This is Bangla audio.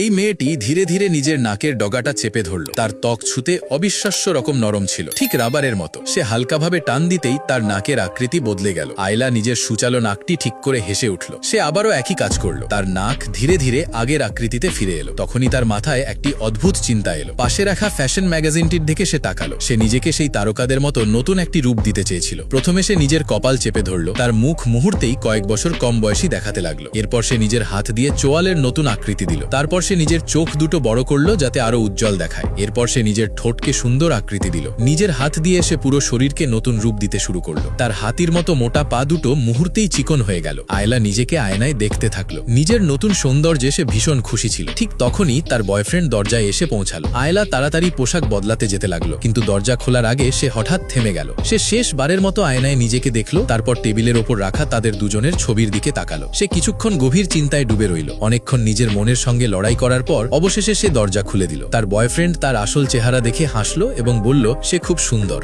এই মেয়েটি ধীরে ধীরে নিজের নাকের ডগাটা চেপে ধরল। তার ত্বক ছুতে অবিশ্বাস্য রকম নরম ছিল, ঠিক রাবারের মতো। সে হালকাভাবে টান দিতেই তার নাকের আকৃতি বদলে গেল। আয়লা নিজের সুচালো নাকটি ঠিক করে হেসে উঠল। সে আবারও একই কাজ করল। তার নাক ধীরে ধীরে আগের আকৃতিতে ফিরে এলো। তখনই তার মাথায় একটি অদ্ভুত চিন্তা এলো। পাশে রাখা ফ্যাশন ম্যাগাজিনটির দিকে সে তাকালো। সে নিজেকে সেই তারকাদের মতো নতুন একটি রূপ দিতে চেয়েছিল। প্রথমে সে নিজের কপাল চেপে ধরল। তার মুখ মুহূর্তেই কয়েক বছর কম বয়সী দেখাতে লাগলো। এরপর সে নিজের হাত দিয়ে চোয়ালের নতুন আকৃতি দিল। তারপর সে নিজের চোখ দুটো বড় করলো যাতে আরো উজ্জ্বল দেখায়। এরপর সে নিজের ঠোঁটকে সুন্দর আকৃতি দিল। নিজের হাত দিয়ে সে পুরো শরীরকে নতুন রূপ দিতে শুরু করলো। তার হাতির মতো মোটা পা দুটো মুহূর্তেই চিকন হয়ে গেল। আয়লা নিজেকে আয়নায় দেখতে থাকলো। নিজের নতুন সৌন্দর্যে সে ভীষণ খুশি ছিল। ঠিক তখনই তার বয়ফ্রেন্ড দরজায় এসে পৌঁছালো। আয়লা তাড়াতাড়ি পোশাক বদলাতে যেতে লাগলো, কিন্তু দরজা খোলার আগে সে হঠাৎ থেমে গেল। সে শেষবারের মতো আয়নায় নিজেকে দেখলো। তারপর টেবিলের ওপর রাখা তাদের দুজনের ছবির দিকে তাকালো। সে কিছুক্ষণ গভীর চিন্তায় ডুবে রইল। অনেকক্ষণ নিজের মনের সঙ্গে লড়াই করার পর অবশেষে সে দরজা খুলে দিল। তার বয়ফ্রেন্ড তার আসল চেহারা দেখে হাসলো এবং বলল সে খুব সুন্দর।